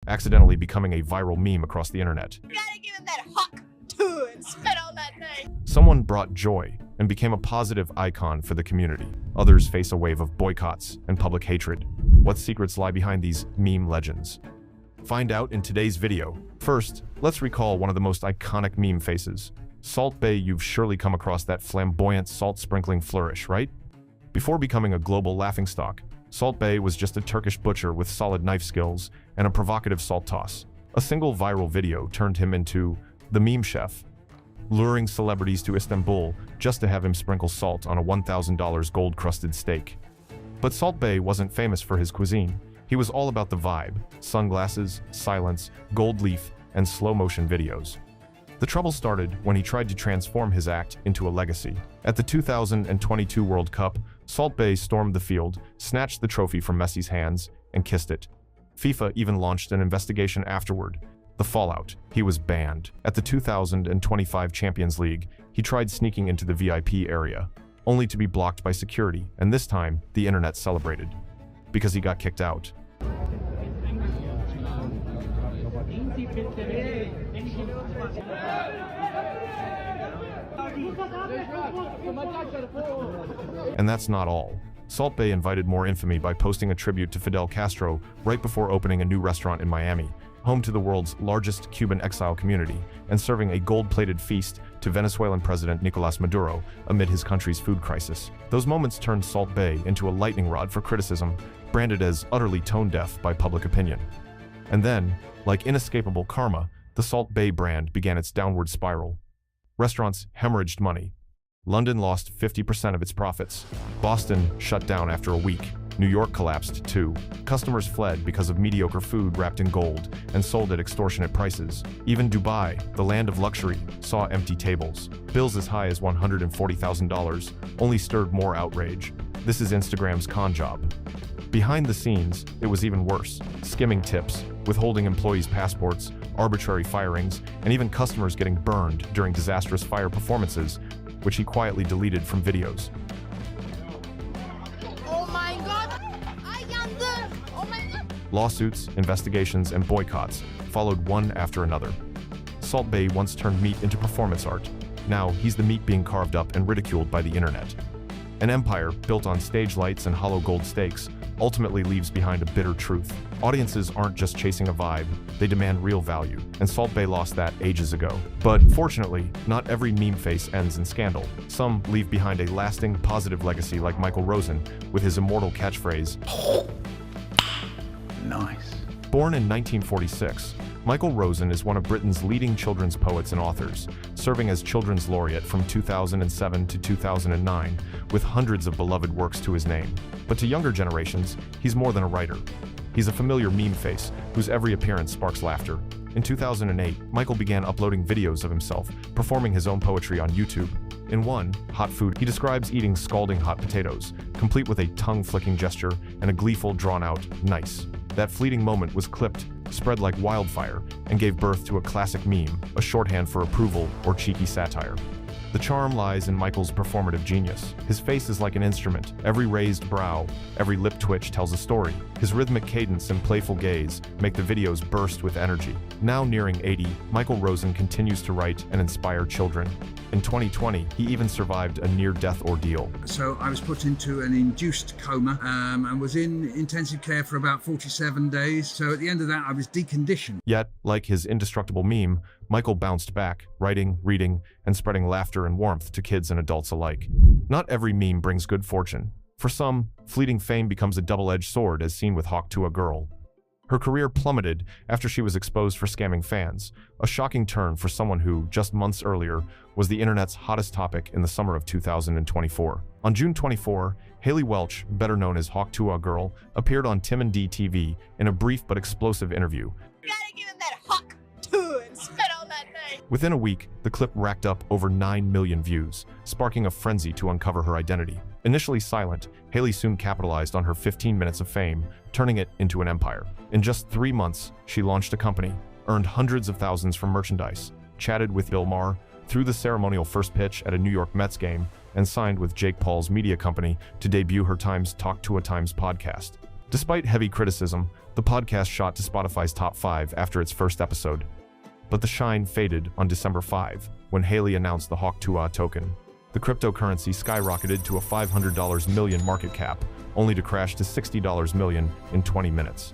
accidentally becoming a viral meme across the internet. Gotta give him that hawk too and spit on that thing. Someone brought joy and became a positive icon for the community. Others face a wave of boycotts and public hatred. What secrets lie behind these meme legends? Find out in today's video. First, let's recall one of the most iconic meme faces. Salt Bae. You've surely come across that flamboyant salt-sprinkling flourish, right? Before becoming a global laughingstock, Salt Bae was just a Turkish butcher with solid knife skills and a provocative salt toss. A single viral video turned him into the meme chef, luring celebrities to Istanbul just to have him sprinkle salt on a $1,000 gold-crusted steak. But Salt Bae wasn't famous for his cuisine. He was all about the vibe: sunglasses, silence, gold leaf, and slow-motion videos. The trouble started when he tried to transform his act into a legacy. At the 2022 World Cup, Salt Bae stormed the field, snatched the trophy from Messi's hands, and kissed it. FIFA even launched an investigation afterward. The fallout: he was banned. At the 2025 Champions League, he tried sneaking into the VIP area, only to be blocked by security, and this time, the internet celebrated. Because he got kicked out. And that's not all. Salt Bae invited more infamy by posting a tribute to Fidel Castro right before opening a new restaurant in Miami, home to the world's largest Cuban exile community, and serving a gold-plated feast to Venezuelan President Nicolas Maduro amid his country's food crisis. Those moments turned Salt Bae into a lightning rod for criticism, branded as utterly tone-deaf by public opinion. And then, like inescapable karma, the Salt Bae brand began its downward spiral. Restaurants hemorrhaged money. London lost 50% of its profits. Boston shut down after a week. New York collapsed too. Customers fled because of mediocre food wrapped in gold and sold at extortionate prices. Even Dubai, the land of luxury, saw empty tables. Bills as high as $140,000 only stirred more outrage. This is Instagram's con job. Behind the scenes, it was even worse. Skimming tips, withholding employees' passports, arbitrary firings, and even customers getting burned during disastrous fire performances, which he quietly deleted from videos. Oh my god! I yonder! Oh my god! Lawsuits, investigations, and boycotts followed one after another. Salt Bae once turned meat into performance art. Now he's the meat being carved up and ridiculed by the internet. An empire built on stage lights and hollow gold stakes ultimately leaves behind a bitter truth. Audiences aren't just chasing a vibe, they demand real value, and Salt Bae lost that ages ago. But fortunately, not every meme face ends in scandal. Some leave behind a lasting, positive legacy like Michael Rosen with his immortal catchphrase, Nice. Born in 1946, Michael Rosen is one of Britain's leading children's poets and authors, serving as Children's Laureate from 2007 to 2009, with hundreds of beloved works to his name. But to younger generations, he's more than a writer. He's a familiar meme face whose every appearance sparks laughter. In 2008, Michael began uploading videos of himself, performing his own poetry on YouTube. In one, Hot Food, he describes eating scalding hot potatoes, complete with a tongue-flicking gesture and a gleeful, drawn-out "nice." That fleeting moment was clipped, spread like wildfire, and gave birth to a classic meme, a shorthand for approval or cheeky satire. The charm lies in Michael's performative genius. His face is like an instrument. Every raised brow, every lip twitch tells a story. His rhythmic cadence and playful gaze make the videos burst with energy. Now nearing 80, Michael Rosen continues to write and inspire children. In 2020, he even survived a near-death ordeal. So I was put into an induced coma and was in intensive care for about 47 days. So at the end of that, I was deconditioned. Yet, like his indestructible meme, Michael bounced back, writing, reading, and spreading laughter and warmth to kids and adults alike. Not every meme brings good fortune. For some, fleeting fame becomes a double-edged sword, as seen with Hawk to a Girl. Her career plummeted after she was exposed for scamming fans, a shocking turn for someone who, just months earlier, was the internet's hottest topic in the summer of 2024. On June 24, Haley Welch, better known as Hawk to a Girl, appeared on Tim and D TV in a brief but explosive interview. Gotta give him that hawk too and spit on that thing. Within a week, the clip racked up over 9 million views, sparking a frenzy to uncover her identity. Initially silent, Haley soon capitalized on her 15 minutes of fame, turning it into an empire. In just 3 months, she launched a company, earned hundreds of thousands from merchandise, chatted with Bill Maher, threw the ceremonial first pitch at a New York Mets game, and signed with Jake Paul's media company to debut her Talk to a Times podcast. Despite heavy criticism, The podcast shot to Spotify's top 5 after its first episode. But the shine faded on December 5, when Haley announced the Hawk Tuah token. The cryptocurrency skyrocketed to a $500 million market cap, only to crash to $60 million in 20 minutes.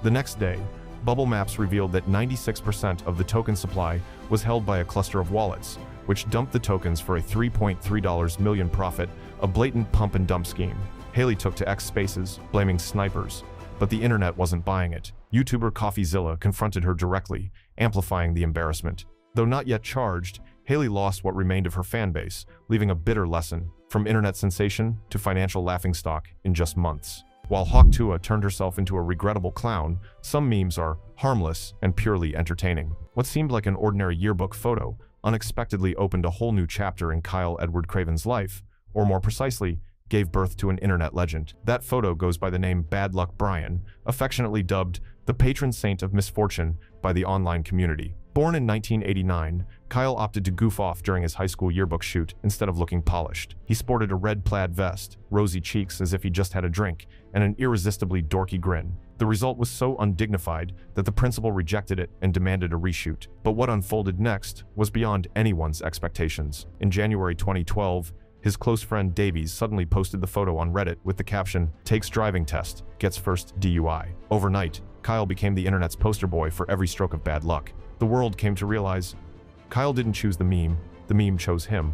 The next day, Bubble Maps revealed that 96% of the token supply was held by a cluster of wallets, which dumped the tokens for a $3.3 million profit, a blatant pump and dump scheme. Haley took to X Spaces, blaming snipers, but the internet wasn't buying it. YouTuber CoffeeZilla confronted her directly, amplifying the embarrassment. Though not yet charged, Haley lost what remained of her fanbase, leaving a bitter lesson, from internet sensation to financial laughingstock in just months. While Hawk Tuah turned herself into a regrettable clown, some memes are harmless and purely entertaining. What seemed like an ordinary yearbook photo unexpectedly opened a whole new chapter in Kyle Edward Craven's life, or more precisely, gave birth to an internet legend. That photo goes by the name Bad Luck Brian, affectionately dubbed the patron saint of misfortune by the online community. Born in 1989, Kyle opted to goof off during his high school yearbook shoot instead of looking polished. He sported a red plaid vest, rosy cheeks as if he just had a drink, and an irresistibly dorky grin. The result was so undignified that the principal rejected it and demanded a reshoot. But what unfolded next was beyond anyone's expectations. In January 2012, his close friend Davies suddenly posted the photo on Reddit with the caption, "Takes driving test, gets first DUI." Overnight, Kyle became the internet's poster boy for every stroke of bad luck. The world came to realize Kyle didn't choose the meme chose him.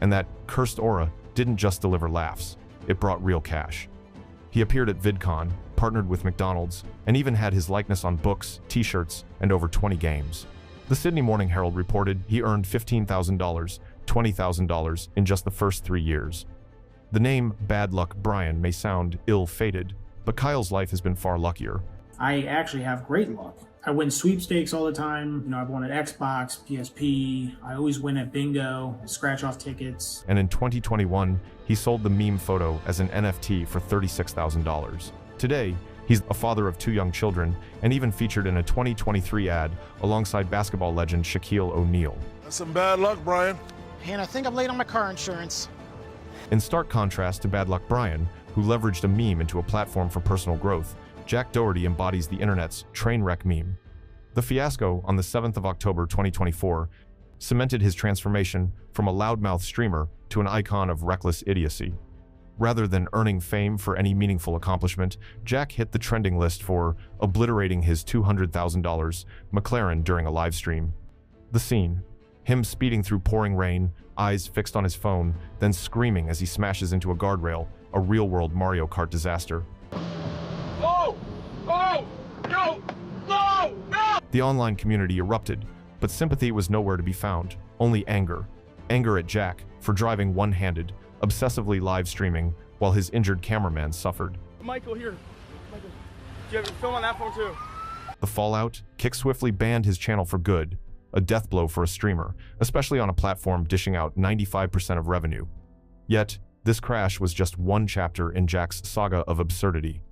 And that cursed aura didn't just deliver laughs, it brought real cash. He appeared at VidCon, partnered with McDonald's, and even had his likeness on books, t-shirts, and over 20 games. The Sydney Morning Herald reported he earned $15,000, $20,000 in just the first 3 years. The name Bad Luck Brian may sound ill-fated, but Kyle's life has been far luckier. I actually have great luck. I win sweepstakes all the time. I've won at Xbox, PSP. I always win at bingo, scratch-off tickets. And in 2021, he sold the meme photo as an NFT for $36,000. Today, he's a father of 2 young children and even featured in a 2023 ad alongside basketball legend Shaquille O'Neal. That's some bad luck, Brian. And I think I'm late on my car insurance. In stark contrast to Bad Luck Brian, who leveraged a meme into a platform for personal growth, Jack Doherty embodies the internet's train wreck meme. The fiasco on the 7th of October 2024 cemented his transformation from a loudmouth streamer to an icon of reckless idiocy. Rather than earning fame for any meaningful accomplishment, Jack hit the trending list for obliterating his $200,000 McLaren during a live stream. The scene, him speeding through pouring rain, eyes fixed on his phone, then screaming as he smashes into a guardrail, a real-world Mario Kart disaster. Oh! Oh! No! No! No! The online community erupted, but sympathy was nowhere to be found, only anger. Anger at Jack for driving one-handed, obsessively live streaming, while his injured cameraman suffered. Michael, here. Michael, do you have film on that phone too? The fallout, Kick swiftly banned his channel for good, a death blow for a streamer, especially on a platform dishing out 95% of revenue. Yet, this crash was just one chapter in Jack's saga of absurdity.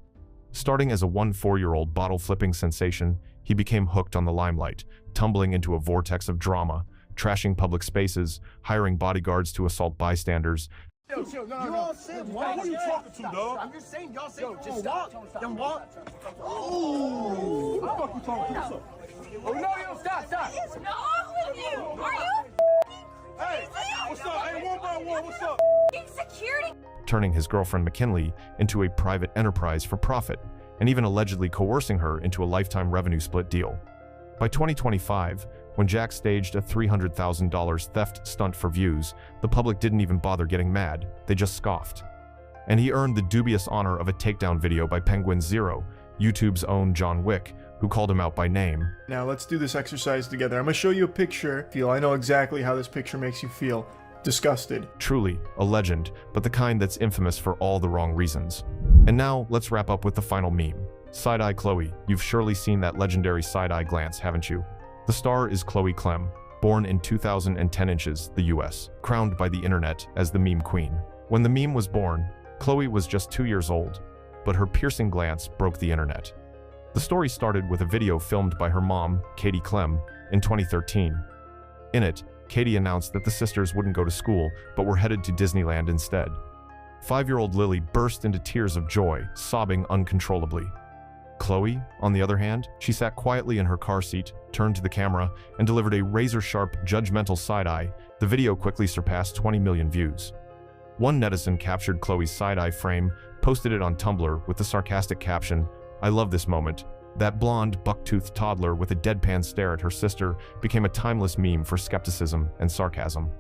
Starting as a 4-year-old bottle-flipping sensation, he became hooked on the limelight, tumbling into a vortex of drama, trashing public spaces, hiring bodyguards to assault bystanders. Yo, no, you all said what? Who are you talking to, dog? I'm just saying, y'all said, just stop. Then walk. Oh, what the fuck you talking to? Oh, no, yo, stop. What is wrong with you? Are you Hey, what's up? Hey, one by one, what's up? security? Turning his girlfriend McKinley into a private enterprise for profit, and even allegedly coercing her into a lifetime revenue split deal. By 2025, when Jack staged a $300,000 theft stunt for views, the public didn't even bother getting mad, they just scoffed. And he earned the dubious honor of a takedown video by Penguin Zero, YouTube's own John Wick, who called him out by name. Now let's do this exercise together. I'm gonna show you a picture. I know exactly how this picture makes you feel. Disgusted. Truly, a legend, but the kind that's infamous for all the wrong reasons. And now, let's wrap up with the final meme. Side-eye Chloe. You've surely seen that legendary side-eye glance, haven't you? The star is Chloe Clem, born in 2010 inches, the US, crowned by the internet as the meme queen. When the meme was born, Chloe was just 2 years old, but her piercing glance broke the internet. The story started with a video filmed by her mom, Katie Clem, in 2013. In it, Katie announced that the sisters wouldn't go to school, but were headed to Disneyland instead. 5-year-old Lily burst into tears of joy, sobbing uncontrollably. Chloe, on the other hand, she sat quietly in her car seat, turned to the camera, and delivered a razor-sharp, judgmental side-eye. The video quickly surpassed 20 million views. One netizen captured Chloe's side-eye frame, posted it on Tumblr with the sarcastic caption, "I love this moment." That blonde, buck-toothed toddler with a deadpan stare at her sister became a timeless meme for skepticism and sarcasm.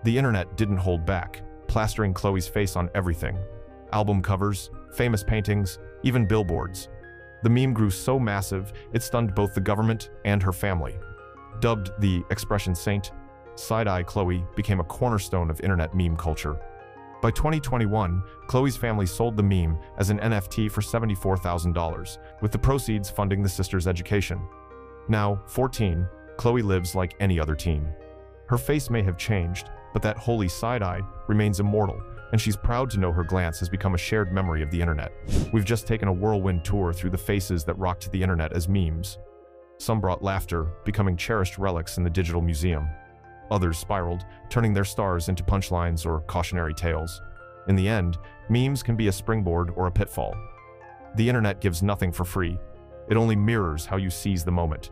The internet didn't hold back, plastering Chloe's face on everything. Album covers, famous paintings, even billboards. The meme grew so massive, it stunned both the government and her family. Dubbed the expression saint, Side-Eye Chloe became a cornerstone of internet meme culture. By 2021, Chloe's family sold the meme as an NFT for $74,000, with the proceeds funding the sister's education. Now, 14, Chloe lives like any other teen. Her face may have changed, but that holy side-eye remains immortal, and she's proud to know her glance has become a shared memory of the internet. We've just taken a whirlwind tour through the faces that rocked the internet as memes. Some brought laughter, becoming cherished relics in the digital museum. Others spiraled, turning their stars into punchlines or cautionary tales. In the end, memes can be a springboard or a pitfall. The internet gives nothing for free. It only mirrors how you seize the moment.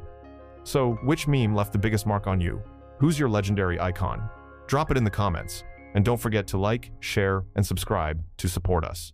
So, which meme left the biggest mark on you? Who's your legendary icon? Drop it in the comments. And don't forget to like, share, and subscribe to support us.